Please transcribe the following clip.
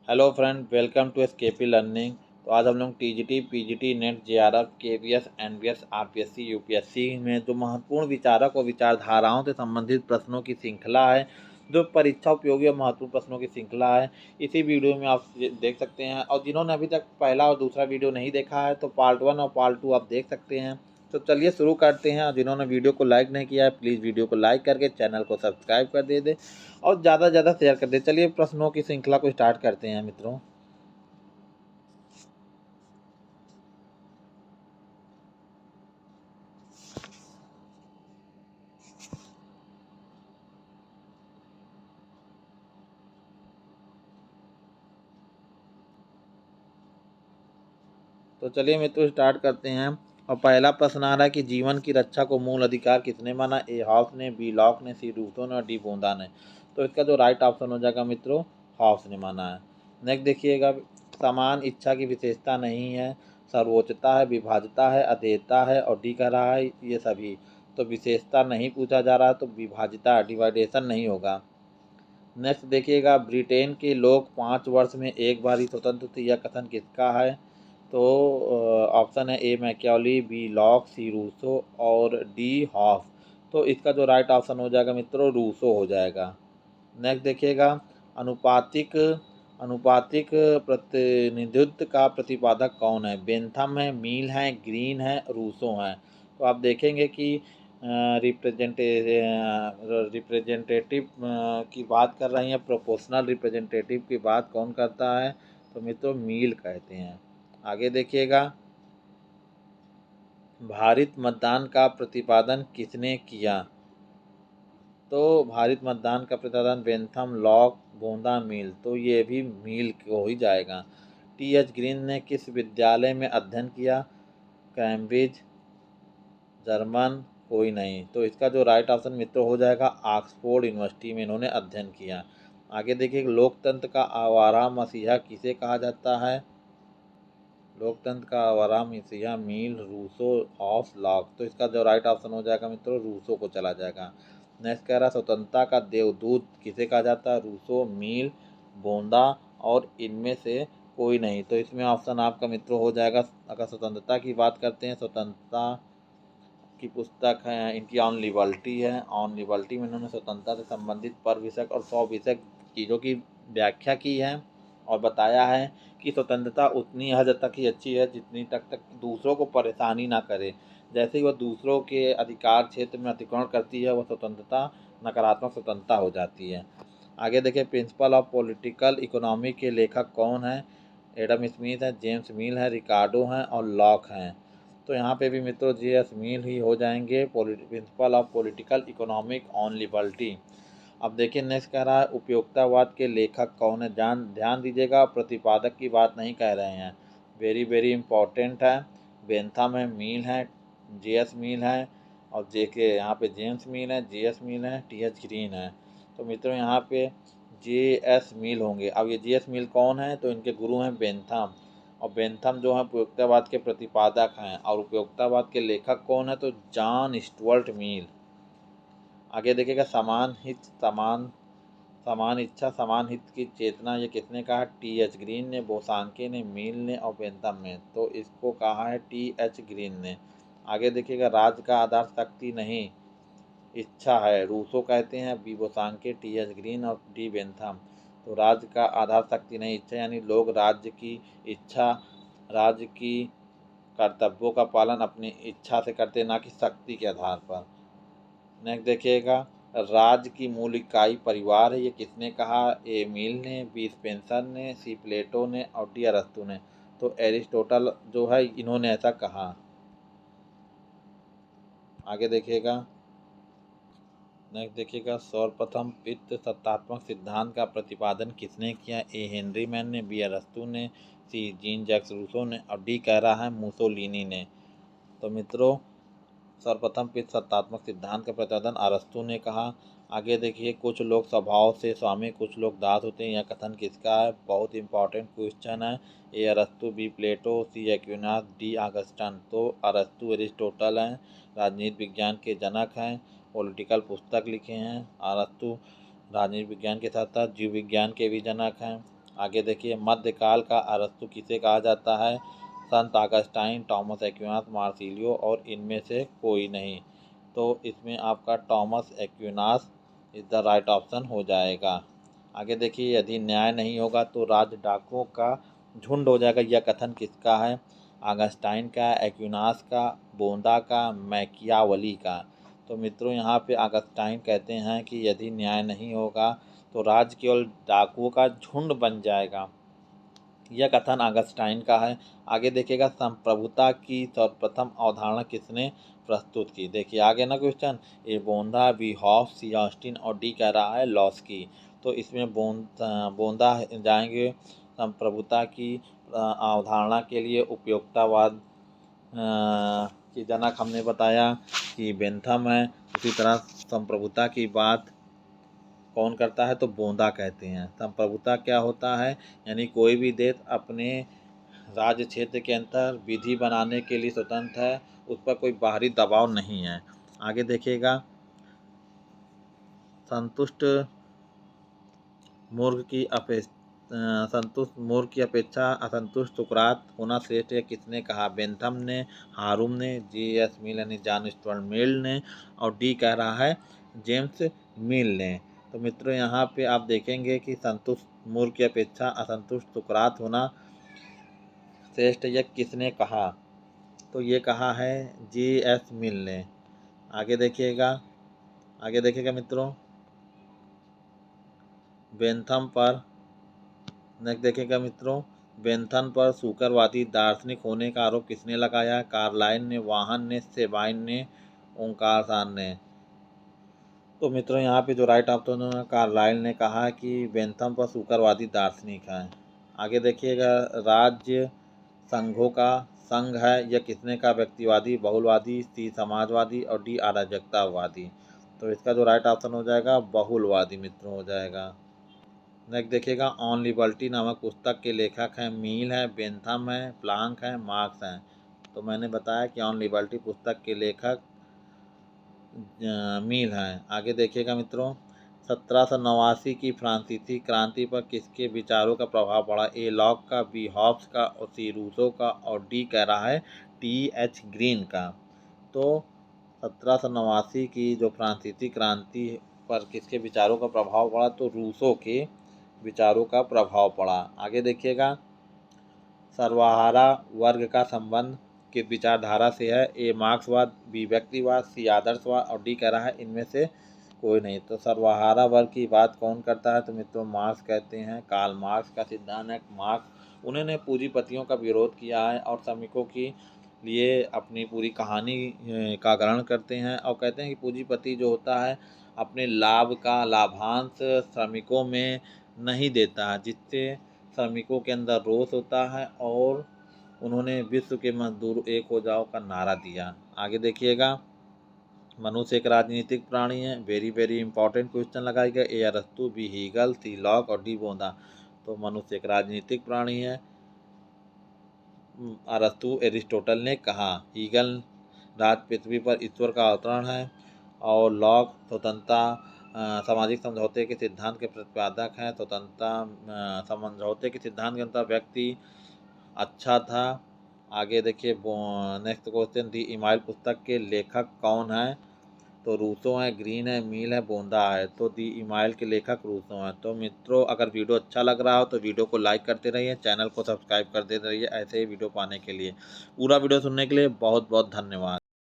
Hello friend, welcome to SKP learning. तो आज हम लोग TGT, PGT, NET, JRF, KVS, NVS, RPSC, UPSC में जो महत्वपूर्ण विचारक और विचारधाराओं से संबंधित प्रश्नों की श्रृंखला है, जो परीक्षा उपयोगी और महत्वपूर्ण प्रश्नों की श्रृंखला है, इसी वीडियो में आप देख सकते हैं। और जिन्होंने अभी तक पहला और दूसरा वीडियो नहीं देखा है तो पार्ट 1 और पार्ट 2 आप देख सकते हैं। तो चलिए शुरू करते हैं। और जिन्होंने वीडियो को लाइक नहीं किया है, प्लीज़ वीडियो को लाइक करके चैनल को सब्सक्राइब कर दे और ज़्यादा से ज़्यादा शेयर कर दे। चलिए प्रश्नों की श्रृंखला को स्टार्ट करते हैं मित्रों। तो चलिए मित्रों स्टार्ट करते हैं। और पहला प्रश्न आ रहा है कि जीवन की रक्षा को मूल अधिकार किसने माना? ए हॉब्स ने, बी लॉक ने, सी रूसो ने और डी बोंदा ने। तो इसका जो राइट ऑप्शन हो जाएगा मित्रों, हॉब्स ने माना है। नेक्स्ट देखिएगा, समान इच्छा की विशेषता नहीं है, सर्वोच्चता है, विभाज्यता है, अधेयता है और डी कह रहा है ये सभी। तो विशेषता नहीं पूछा जा रहा, तो विभाज्यता डिवाइडेशन नहीं होगा। नेक्स्ट देखिएगा, ब्रिटेन के लोग 5 वर्ष में एक बार ही स्वतंत्र थे, यह कथन किसका है? तो ऑप्शन है A Machiavelli, B Locke, C Rousseau और डी हॉफ। तो इसका जो राइट ऑप्शन हो जाएगा मित्रों, रूसो हो जाएगा। नेक्स्ट देखिएगा, अनुपातिक अनुपातिक प्रतिनिधित्व का प्रतिपादक कौन है? बेंथम है, मील है, ग्रीन है, रूसो है। तो आप देखेंगे कि रिप्रेजेंटेटिव की बात कर रही हैं, प्रोपोर्शनल रिप्रेजेंटेटिव की बात कौन करता है? तो मित्रों मील कहते हैं। आगे देखिएगा, भारित मतदान का प्रतिपादन किसने किया? तो भारित मतदान का प्रतिपादन बेंथम, लॉक, बोंदा, मील। तो ये भी मील को ही जाएगा। टी.एच. ग्रीन ने किस विद्यालय में अध्ययन किया? कैम्ब्रिज, जर्मन, कोई नहीं। तो इसका जो राइट ऑप्शन मित्रों हो जाएगा, ऑक्सफोर्ड यूनिवर्सिटी में इन्होंने अध्ययन किया। आगे देखिए, लोकतंत्र का आवारा मसीहा किसे कहा जाता है? लोकतंत्र का आवारा मसीहा मील, रूसो, ऑफ, लॉक। तो इसका जो राइट ऑप्शन हो जाएगा मित्रों, रूसो को चला जाएगा। नेक्स्ट कह रहा, स्वतंत्रता का देवदूत किसे कहा जाता है? रूसो, मील, बोंदा और इनमें से कोई नहीं। तो इसमें ऑप्शन आपका मित्रों हो जाएगा, अगर स्वतंत्रता की बात करते हैं, स्वतंत्रता की पुस्तक है इनकी ऑन लिबर्टी है। ऑन लिबर्टी में इन्होंने स्वतंत्रता से संबंधित पर विषय और 100 विषय चीज़ों की व्याख्या की है और बताया है कि स्वतंत्रता उतनी हद तक ही अच्छी है जितनी तक दूसरों को परेशानी ना करे। जैसे ही वह दूसरों के अधिकार क्षेत्र में अतिक्रमण करती है, वह स्वतंत्रता नकारात्मक स्वतंत्रता हो जाती है। आगे देखिए, प्रिंसिपल ऑफ पॉलिटिकल इकोनॉमी के लेखक कौन है? एडम स्मिथ है, जेम्स मिल है, रिकार्डो हैं और लॉक हैं। तो यहाँ पे भी मित्रों जे.एस. मिल ही हो जाएंगे, principle of political economic on liberty. अब देखिए नेक्स्ट कह रहा है, उपयोगितावाद के लेखक कौन है? ध्यान दीजिएगा, प्रतिपादक की बात नहीं कह रहे हैं। वेरी वेरी इंपॉर्टेंट है। बेंथम है, मील है, जे.एस. मिल है और जेके यहाँ पे जेम्स मिल है, जे.एस. मिल है, टी.एच. ग्रीन है। तो मित्रों यहाँ पे जे.एस. मिल होंगे। अब ये जे.एस. मिल कौन है? तो इनके गुरु हैं बेंथम। और बेंथम जो है उपयोगितावाद के प्रतिपादक हैं। और उपयोगितावाद के लेखक कौन है? तो जॉन स्टुअर्ट मिल। आगे देखिएगा, समान इच्छा समान हित की चेतना, ये किसने कहा? टी.एच. ग्रीन ने, बोसांके ने, मील ने और बेंथम ने। तो इसको कहा है टी.एच. ग्रीन ने। आगे देखिएगा, राज्य का आधार शक्ति नहीं इच्छा है, रूसो कहते हैं, बी बोसांके, टी.एच. ग्रीन और डी बेंथम। तो राज्य का आधार शक्ति नहीं इच्छा, यानी लोग राज्य की इच्छा, राज्य की कर्तव्यों का पालन अपनी इच्छा से करते, ना कि शक्ति के आधार पर। नेक्स्ट देखिएगा, राज्य की मूल इकाई परिवार है, ये किसने कहा? ए मिल ने, बी स्पेंसर ने, सी प्लेटो ने और डी अरस्तु ने। तो एरिस्टोटल जो है इन्होंने ऐसा कहा। आगे देखिएगा, नेक्स्ट देखिएगा, सर्वप्रथम पित्त सत्तात्मक सिद्धांत का प्रतिपादन किसने किया? ए हेनरी मैन ने, बी अरस्तु ने, सी जीन जैक्स रूसो ने और डी कह रहा है मुसोलिनी ने। तो मित्रों सर्वप्रथम पित्त सत्तात्मक सिद्धांत का प्रतिपादन अरस्तु ने कहा। आगे देखिए, कुछ लोग स्वभाव से स्वामी, कुछ लोग दास होते हैं, यह कथन किसका है? बहुत इंपॉर्टेंट क्वेश्चन है। ए अरस्तु, बी प्लेटो, सी एक्विनास, डी ऑगस्टन। तो अरस्तु एरिस्टोटल हैं, राजनीति विज्ञान के जनक हैं, पॉलिटिकल पुस्तक लिखे हैं। अरस्तु राजनीति विज्ञान के साथ साथ जीव विज्ञान के भी जनक हैं। आगे देखिए, मध्यकाल का अरस्तु किसे कहा जाता है? संत ऑगस्टाइन, टॉमस एक्विनास, मार्सिलियो और इनमें से कोई नहीं। तो इसमें आपका Thomas Aquinas is the right option हो जाएगा। आगे देखिए, यदि न्याय नहीं होगा तो राज डाकुओं का झुंड हो जाएगा। यह कथन किसका है? ऑगस्टाइन का, एक्विनास का, बोंदा का, मैकियावली का। तो मित्रों, यहाँ पे ऑगस्टाइन कहते हैं कि यदि न्याय नहीं होगा तो राज्य केवल डाकुओं का झुंड बन जाएगा। यह कथन ऑगस्टाइन का है। आगे देखिएगा, संप्रभुता की सर्वप्रथम अवधारणा किसने प्रस्तुत की? देखिए आगे ना क्वेश्चन, ए बोंदा, बी हॉफ, सी ऑस्टिन और डी कह रहा है लॉस्की। तो इसमें बोंदा जाएंगे संप्रभुता की अवधारणा के लिए। उपयोगितावाद की जनक हमने बताया कि बेंथम है। उसी तरह संप्रभुता की बात कौन करता है? तो बोंदा कहते हैं। संप्रभुता क्या होता है? यानी कोई भी देश अपने राज्य क्षेत्र के अंदर विधि बनाने के लिए स्वतंत्र है, उस पर कोई बाहरी दबाव नहीं है। आगे देखिएगा, संतुष्ट मूर्ख की अपेक्षा असंतुष्ट सुकरात होना श्रेष्ठ है किसने कहा? बेंथम ने, हारूम ने, जी.एस. मिल यानी जॉन स्टुअर्ट मिल ने और डी कह रहा है जेम्स मिल ने। तो मित्रों, यहाँ पे आप देखेंगे कि संतुष्ट मूर्ख की अपेक्षा असंतुष्ट सुकरात होना श्रेष्ठ यह किसने कहा? तो ये कहा है जी.एस. मिल ने। आगे देखिएगा मित्रों, बेंथम पर नेक्स्ट देखिएगा मित्रों, बेंथम पर सूकरवादी दार्शनिक होने का आरोप किसने लगाया? कार्लाइन ने, वाहन ने, सेबाइन ने, ओंकार सार ने। तो मित्रों, यहाँ पे जो राइट ऑप्शन है कार्लाइल ने कहा कि बेंथम पर सूकरवादी दार्शनिक है। आगे देखिएगा, राज्य संघों का संघ है यह किसने का? व्यक्तिवादी, बहुलवादी, सी समाजवादी और डी अराजकतावादी। तो इसका जो राइट ऑप्शन हो जाएगा बहुलवादी मित्रों हो जाएगा। नेक्स्ट देखिएगा, ऑन लिबर्टी नामक पुस्तक के लेखक हैं मील है, बेंथम है, प्लांक है, मार्क्स हैं। तो मैंने बताया कि ऑन लिबर्टी पुस्तक के लेखक मील हैं। आगे देखिएगा मित्रों, 1789 की फ्रांसीसी क्रांति पर किसके विचारों का प्रभाव पड़ा? ए लॉक का, बी हॉब्स का और सी रूसो का और डी कह रहा है टी.एच. ग्रीन का। तो 1789 की जो फ्रांसीसी क्रांति पर किसके विचारों का प्रभाव पड़ा? तो रूसो के विचारों का प्रभाव पड़ा। आगे देखिएगा, सर्वहारा वर्ग का संबंध किस विचारधारा से है? ए मार्क्सवाद, बी व्यक्तिवाद, सी आदर्शवाद और डी कह रहा है इनमें से कोई नहीं। तो सर्वहारा वर्ग की बात कौन करता है? तो मित्रों मार्क्स कहते हैं। कार्ल मार्क्स का सिद्धांत है। मार्क्स उन्होंने पूंजीपतियों का विरोध किया है और श्रमिकों की लिए अपनी पूरी कहानी का ग्रहण करते हैं और कहते हैं कि पूंजीपति जो होता है अपने लाभ का लाभांश श्रमिकों में नहीं देता है, जिससे श्रमिकों के अंदर रोष होता है और उन्होंने विश्व के मजदूर एक हो जाओ का नारा दिया। आगे देखिएगा, मनुष्य एक राजनीतिक प्राणी है। वेरी वेरी इंपॉर्टेंट क्वेश्चन लगाएगा। ए अरस्तु, बी हीगल, सी लॉक और डी बोंदा। तो मनुष्य एक राजनीतिक प्राणी है, अरस्तु एरिस्टोटल ने कहा। हीगल, राज पृथ्वी पर ईश्वर का अवतरण है और लॉक स्वतंत्रता सामाजिक समझौते के सिद्धांत के प्रतिपादक हैं। स्वतंत्रता समझौते के सिद्धांत के अनुसार व्यक्ति अच्छा था। आगे देखिए, नेक्स्ट क्वेश्चन, दी इमाइल पुस्तक के लेखक कौन है? तो रूसो है, ग्रीन है, मील है, बोंदा है। तो दी इमाइल के लेखक रूसो हैं। तो मित्रों, अगर वीडियो अच्छा लग रहा हो तो वीडियो को लाइक करते रहिए, चैनल को सब्सक्राइब कर देते रहिए ऐसे ही वीडियो पाने के लिए। पूरा वीडियो सुनने के लिए बहुत बहुत धन्यवाद।